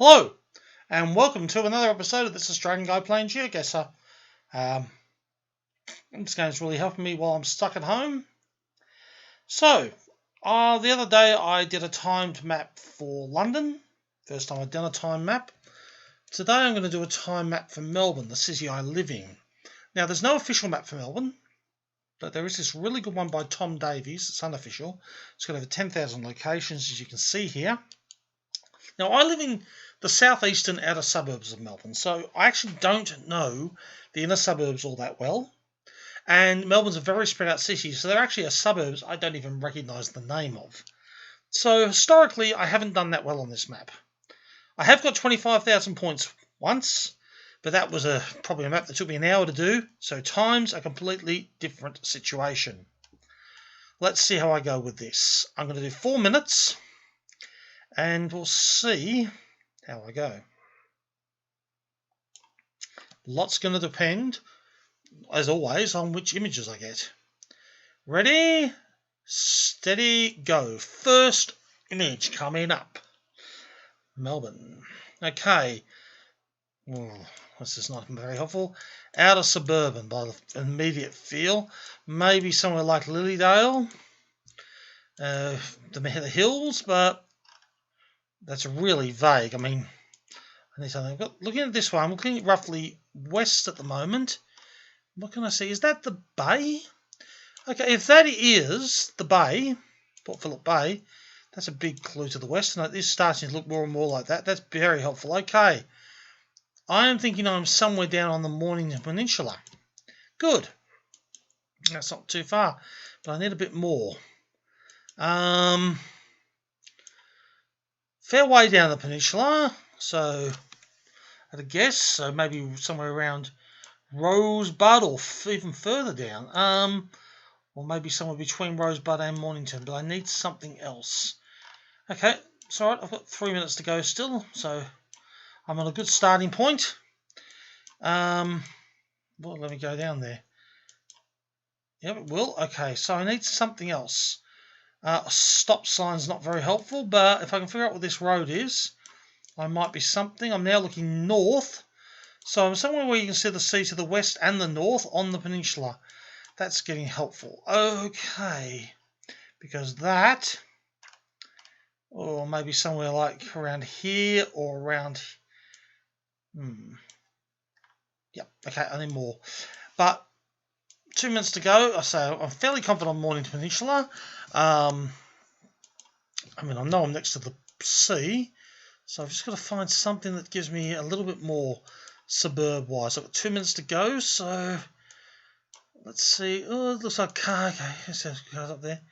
Hello, and welcome to another episode of This Australian Guy Playing GeoGuessr. This game's really helping me while I'm stuck at home. So, the other day I did a timed map for London. First time I've done a time map. Today I'm going to do a time map for Melbourne, the city I live in. Now, there's no official map for Melbourne, but there is this really good one by Tom Davies. It's unofficial. It's got over 10,000 locations, as you can see here. Now, I live in the southeastern outer suburbs of Melbourne, so I actually don't know the inner suburbs all that well. And Melbourne's a very spread out city, so there actually are suburbs I don't even recognise the name of. So historically, I haven't done that well on this map. I have got 25,000 points once, but that was probably a map that took me an hour to do, so time's a completely different situation. Let's see how I go with this. I'm going to do 4 minutes, and we'll see how I go. Lots going to depend, as always, on which images I get. Ready, steady, go. First image coming up. Melbourne. Okay. This is not very helpful. Outer suburban by the immediate feel. Maybe somewhere like Lilydale. The hills, but that's really vague. I mean, I need something. But looking at this one, I'm looking at roughly west at the moment. What can I see? Is that the bay? Okay, if that is the bay, Port Phillip Bay, that's a big clue to the west, and it is starting to look more and more like that. That's very helpful. Okay, I am thinking I'm somewhere down on the Mornington Peninsula. Good. That's not too far, but I need a bit more. Fair way down the peninsula, so at a guess, so maybe somewhere around Rosebud or even further down, or maybe somewhere between Rosebud and Mornington, but I need something else. Okay, it's alright, I've got 3 minutes to go still, so I'm on a good starting point. Well, let me go down there. Yep, it will. Okay, so I need something else. A stop sign's not very helpful, but if I can figure out what this road is, I might be something. I'm now looking north, so I'm somewhere where you can see the sea to the west and the north on the peninsula. That's getting helpful. Okay, because that, or maybe somewhere like around here or around. Yep. Okay, I need more, but 2 minutes to go. So I'm fairly confident on Mornington Peninsula. I mean, I know I'm next to the sea, so I've just got to find something that gives me a little bit more suburb-wise. I've got 2 minutes to go, so let's see. Oh, it looks like a car. Okay, there's cars up there.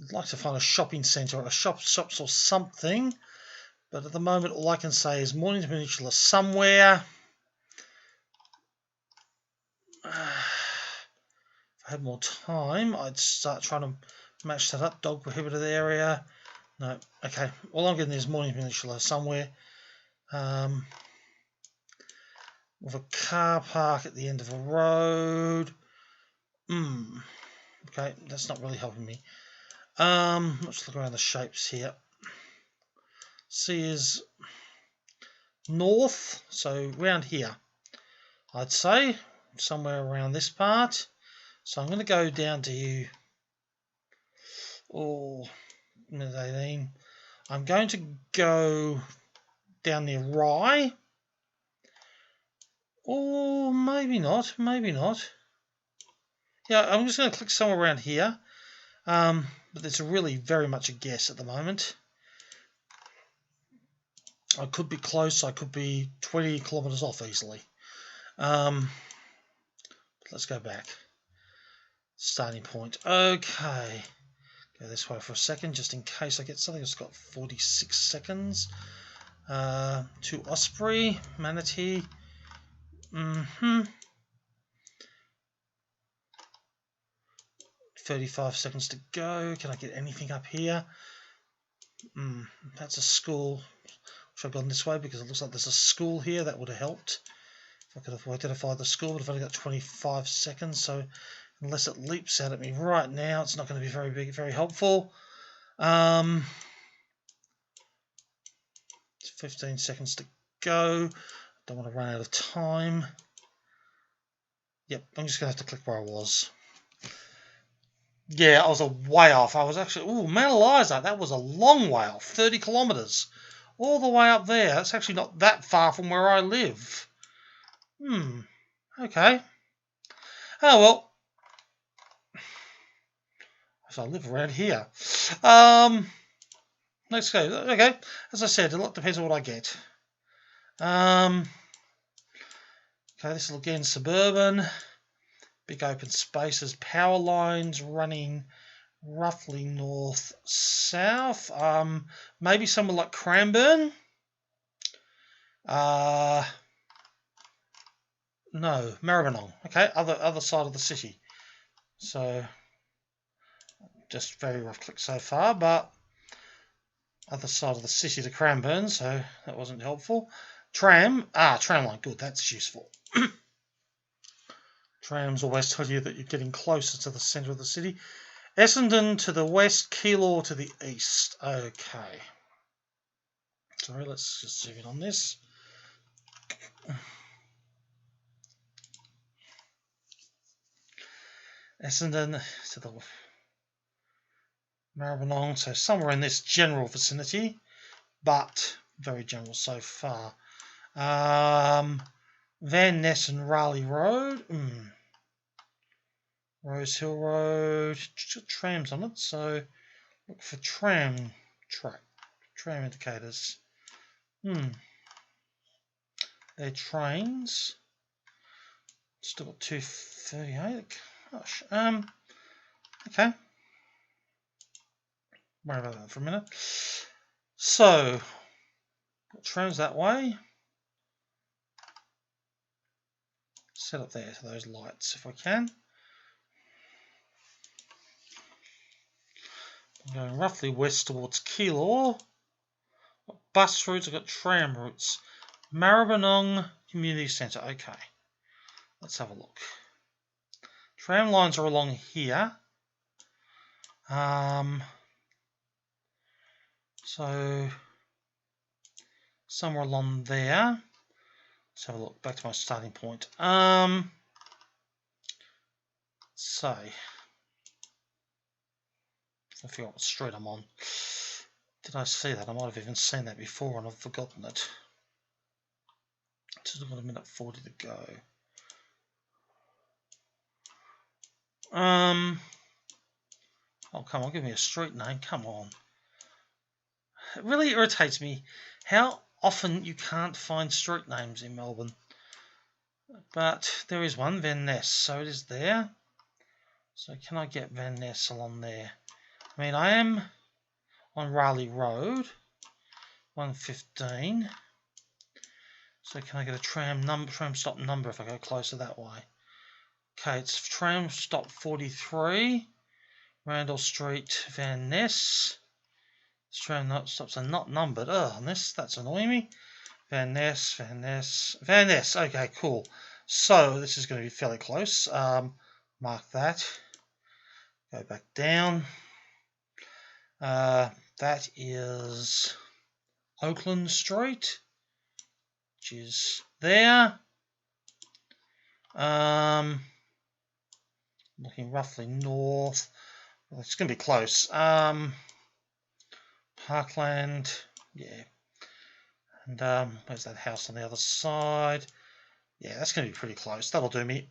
I'd like to find a shopping centre or a shops or something, but at the moment all I can say is Mornington Peninsula somewhere. If I had more time, I'd start trying to match that up. Dog prohibited area. No, okay. All I'm getting is Mornington Peninsula somewhere. With a car park at the end of a road. Okay, that's not really helping me. Let's look around the shapes here. C is north, so round here, I'd say, somewhere around this part. So I'm going to go down to, minute 18. I'm going to go down near Rye. Or maybe not, Yeah, I'm just going to click somewhere around here. But it's really very much a guess at the moment. I could be close, I could be 20 kilometres off easily. Let's go back. Starting point. Okay. Go this way for a second, just in case I get something. It's got 46 seconds. To Osprey, Manatee. 35 seconds to go. Can I get anything up here? That's a school. Should have gone this way because it looks like there's a school here. That would have helped if I could have identified the school, but I've only got 25 seconds, so unless it leaps out at me right now, it's not going to be very big, very helpful. It's 15 seconds to go. Don't want to run out of time. Yep, I'm just going to have to click where I was. Yeah, I was a way off. I was actually... Ooh, Mount Eliza, that was a long way off. 30 kilometres. All the way up there. That's actually not that far from where I live. Okay. Oh, well. So I live around here. Let's go. Okay. As I said, a lot depends on what I get. Okay, this is again suburban. Big open spaces. Power lines running roughly north-south. Maybe somewhere like Cranbourne. No, Maribyrnong. Okay, other side of the city. So just very rough click so far, but other side of the city to Cranbourne, so that wasn't helpful. Tram line, good, that's useful. Trams always tell you that you're getting closer to the centre of the city. Essendon to the west, Keilor to the east. Okay. Sorry, let's just zoom in on this. Essendon to the Maribyrnong, so somewhere in this general vicinity, but very general so far. Van Ness and Raleigh Road. Rose Hill Road. It's got trams on it, so look for tram indicators. They're trains. Still got 238. Gosh. Okay. Worry about that for a minute. So, got trams that way. Set up there to those lights if I can. I'm going roughly west towards Keilor. Got bus routes, I've got tram routes. Maribyrnong Community Centre. Okay. Let's have a look. Tram lines are along here. So somewhere along there. Let's have a look. Back to my starting point. So I forgot what street I'm on. Did I see that? I might have even seen that before and I've forgotten it. Just got a minute 40 to go. Oh, come on, give me a street name. Come on. It really irritates me how often you can't find street names in Melbourne. But there is one, Van Ness, so it is there. So can I get Van Ness along there? I mean, I am on Raleigh Road, 115. So can I get a tram stop number if I go closer that way? Okay, it's tram stop 43, Randall Street, Van Ness. This tram stops are not numbered. Oh, that's annoying me. Van Ness. Okay, cool. So this is going to be fairly close. Mark that. Go back down. That is Oakland Street, which is there. Looking roughly north. Well, it's going to be close. Parkland, yeah. And where's that house on the other side? Yeah, that's going to be pretty close. That'll do me.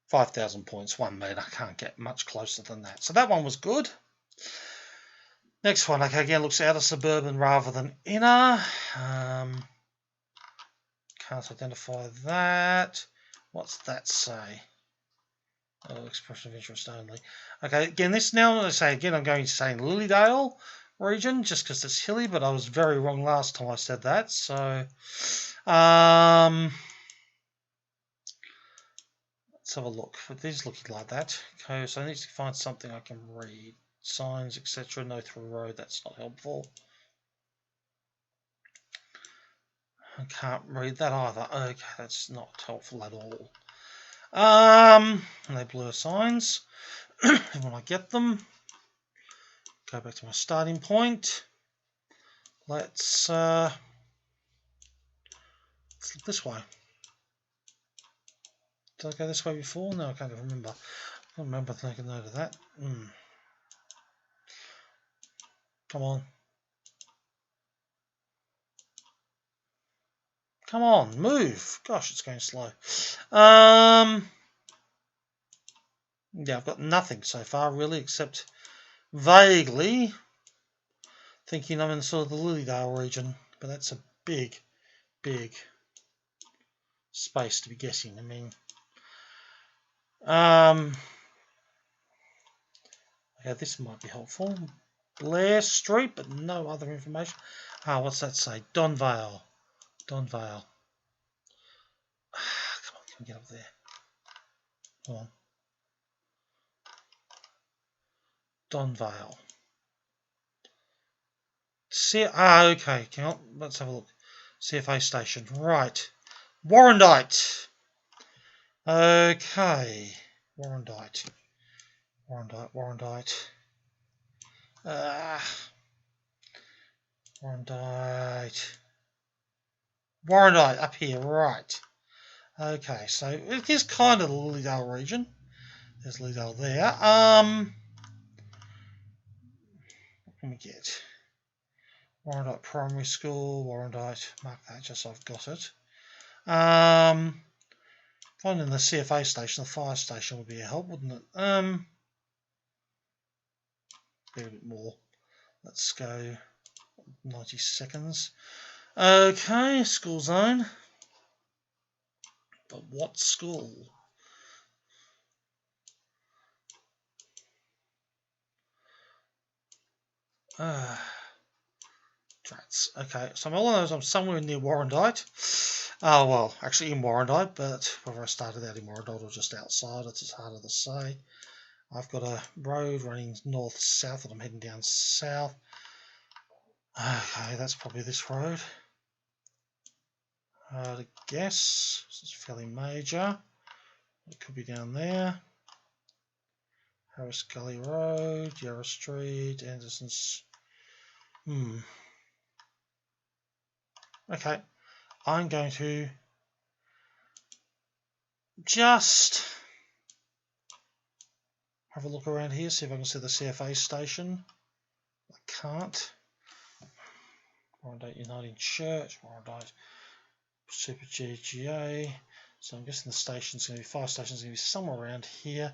5,000 points, 1 metre. I can't get much closer than that. So that one was good. Next one, okay, again, looks outer suburban rather than inner. Can't identify that. What's that say? Oh, expression of interest only. Okay, again, this now, I say again, I'm going to say Lilydale region, just because it's hilly, but I was very wrong last time I said that. So, let's have a look. But these looking like that. Okay, so I need to find something I can read. Signs, etc. No through road. That's not helpful. I can't read that either. Okay, that's not helpful at all. They blur signs. And when I get them, go back to my starting point. Let's look this way. Did I go this way before? No, I can't remember. I don't remember taking note of that. Come on. Come on, move. Gosh, it's going slow. Yeah, I've got nothing so far, really, except vaguely thinking I'm in sort of the Lilydale region. But that's a big, big space to be guessing. I mean, yeah, this might be helpful. Blair Street, but no other information. What's that say? Donvale. Donvale. Come on, can we get up there? Come on. Donvale. Okay. Let's have a look. CFA station. Right. Warrandyte. Okay. Warrandyte. Warrandyte. Warrandyte up here, right. Okay, so it is kind of the Lilydale region. There's Lilydale there. What can we get? Warrandyte Primary School, Warrandyte, mark that just so I've got it. Finding the CFA station, the fire station would be a help, wouldn't it? Be a bit more. Let's go 90 seconds. Okay, school zone. But what school? Okay, so all I know is I'm somewhere near Warrandyte. Oh, well, actually in Warrandyte, but whether I started out in Warrandyte or just outside, it's harder to say. I've got a road running north-south and I'm heading down south. Okay, that's probably this road. To guess, this is fairly major. It could be down there. Harris Gully Road, Yarra Street, Anderson's. Okay, I'm going to just have a look around here, see if I can see the CFA station. I can't. Warrandyte Uniting Church, Warrandyte Super GGA. So I'm guessing the station's going to be, fire station's going to be somewhere around here.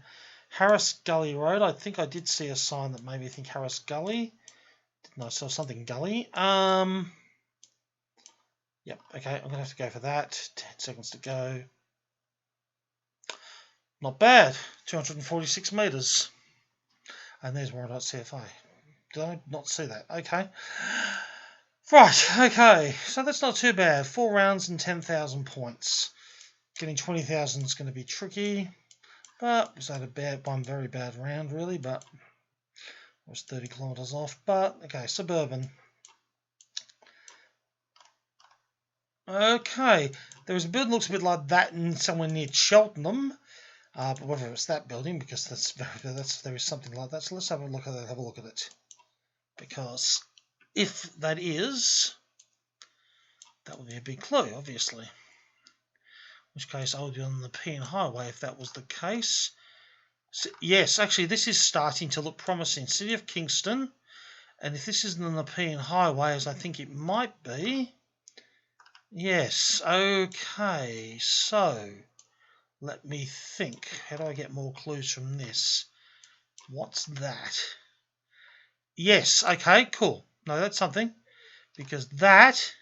Harris Gully Road. I think I did see a sign that made me think Harris Gully. No, so something Gully. Yep. Okay, I'm going to have to go for that. 10 seconds to go. Not bad. 246 metres. And there's Warrandyte CFA. Did I not see that? Okay. Right, okay. So that's not too bad. 4 rounds and 10,000 points. Getting 20,000 is going to be tricky. But was that one very bad round, really? But I was 30 kilometres off. But, okay, suburban. Okay. There was a building that looks a bit like that in somewhere near Cheltenham. But whether it's that building, because there is something like that. So let's have a look at it. Because if that is, that would be a big clue, obviously. In which case I would be on the Pean Highway if that was the case. So, yes, actually this is starting to look promising. City of Kingston. And if this isn't on the Pean Highway, as I think it might be. Yes, okay. So, let me think. How do I get more clues from this? What's that? Yes, okay, cool. No, that's something. Because that,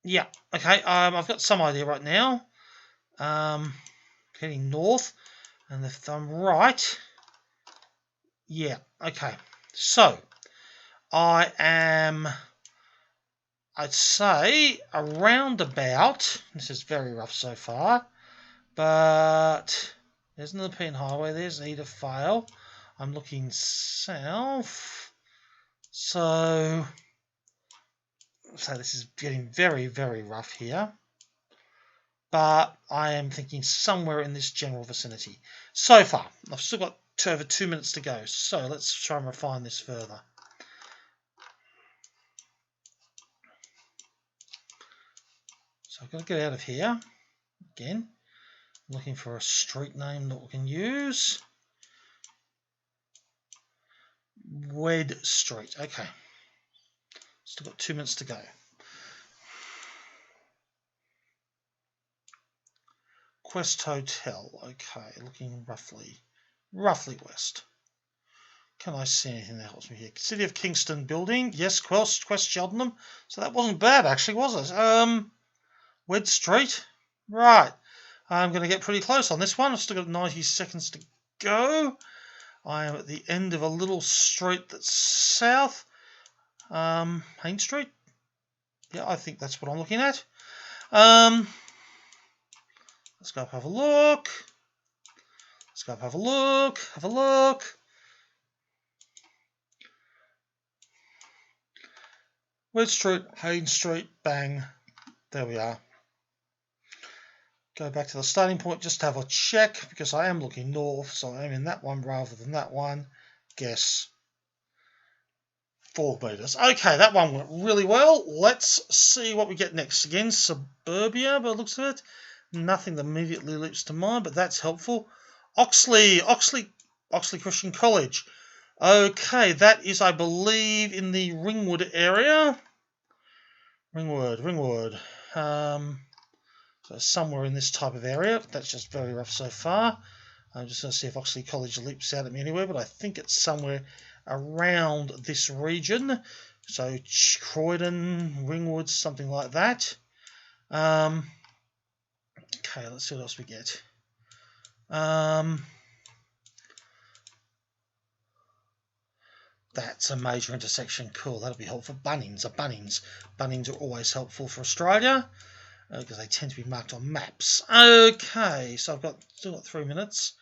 yeah, okay, I've got some idea right now. Heading north, and if I'm right, yeah, okay. So, I am, I'd say, around about, this is very rough so far, but there's another Pean Highway, there's Edithvale. I'm looking south, so this is getting very, very rough here. But I am thinking somewhere in this general vicinity. So far, I've still got over 2 minutes to go. So let's try and refine this further. So I've got to get out of here. Again, looking for a street name that we can use. Wed Street. Okay. Still got 2 minutes to go. Quest Hotel. Okay, looking roughly west. Can I see anything that helps me here? City of Kingston building. Yes, Quest Cheltenham. So that wasn't bad actually, was it? Wed Street. Right. I'm going to get pretty close on this one. I've still got 90 seconds to go. I am at the end of a little street that's south. Hain Street. Yeah, I think that's what I'm looking at. Let's go up, have a look. Let's go up, have a look. Have a look. Wed Street, Hain Street, bang. There we are. Go back to the starting point just to have a check because I am looking north, so I am in that one rather than that one. Guess 4 meters. Okay, that one went really well. Let's see what we get next. Again, suburbia, by the looks of it. Nothing that immediately leaps to mind, but that's helpful. Oxley Christian College. Okay, that is, I believe, in the Ringwood area. Ringwood. So somewhere in this type of area. That's just very rough so far. I'm just going to see if Oxley College leaps out at me anywhere, but I think it's somewhere around this region. So Croydon, Ringwood, something like that. Okay, let's see what else we get. That's a major intersection. Cool, that'll be helpful. Bunnings are always helpful for Australia because they tend to be marked on maps. Okay, so I've still got 3 minutes.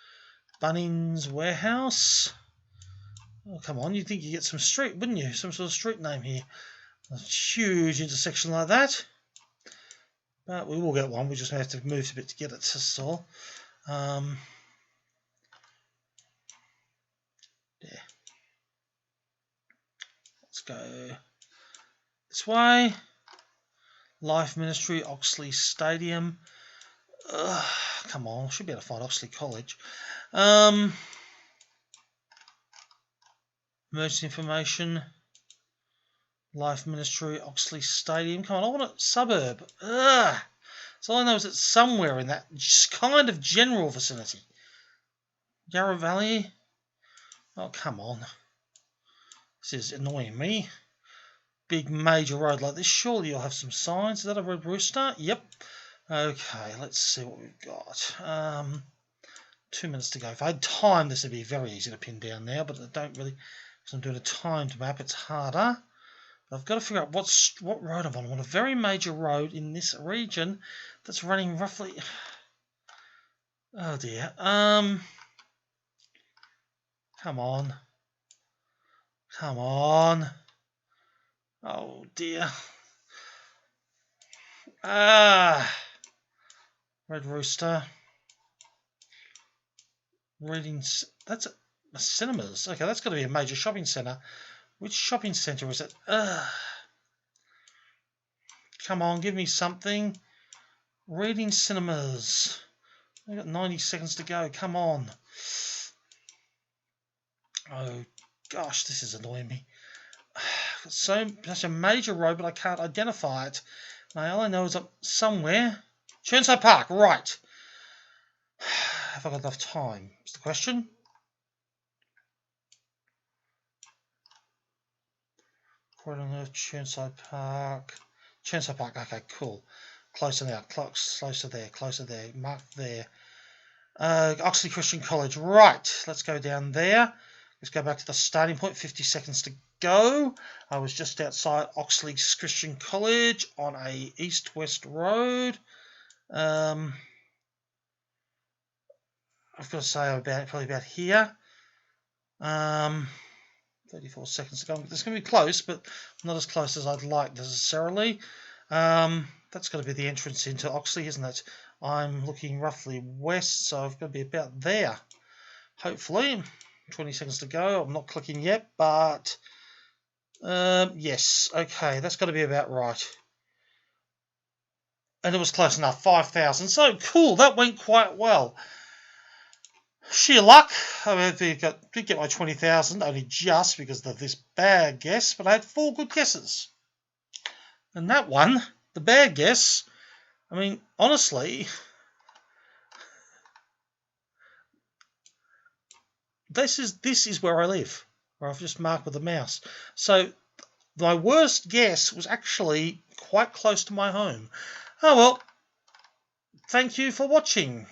Bunnings Warehouse. Oh, come on, you'd think you'd get some street, wouldn't you? Some sort of street name here. A huge intersection like that. But we will get one. We just have to move a bit to get it to Saul. Yeah. Let's go this way. Life Ministry, Oxley Stadium. Come on, should be able to find Oxley College. Emergency information. Life Ministry, Oxley Stadium. Come on, I want a suburb. So all I know is it's somewhere in that kind of general vicinity. Yarra Valley. Oh, come on. This is annoying me. Big major road like this. Surely you'll have some signs. Is that a Red Rooster? Yep. Okay, let's see what we've got. 2 minutes to go. If I had time, this would be very easy to pin down now, but I don't really, because I'm doing a timed map, it's harder. But I've got to figure out what road I'm on. I want a very major road in this region that's running roughly... Oh dear. Come on. Come on. Oh dear. Red Rooster. That's a cinemas. Okay, that's got to be a major shopping centre. Which shopping centre is it? Come on, give me something. Reading Cinemas. I've got 90 seconds to go. Come on. Oh gosh, this is annoying me. Such a major road, but I can't identify it. Now all I know is up somewhere. Churnside Park, right. Have I got enough time? Is the question. Croydon, Churnside Park. Churnside Park, okay, cool. Closer now, closer there, mark there. Oxley Christian College, right. Let's go down there. Let's go back to the starting point, 50 seconds to go. I was just outside Oxley Christian College on a east-west road. I've got to say probably about here. 34 seconds to go. It's going to be close, but not as close as I'd like necessarily. That's got to be the entrance into Oxley, isn't it? I'm looking roughly west, so I've got to be about there. Hopefully. 20 seconds to go. I'm not clicking yet, but yes. Okay, that's got to be about right. And it was close enough, 5,000. So cool, that went quite well. Sheer luck. I did get my 20,000, only just because of this bad guess, but I had 4 good guesses. And that one, the bad guess, I mean, honestly, this is where I live, where I've just marked with a mouse. So my worst guess was actually quite close to my home. Oh well, thank you for watching.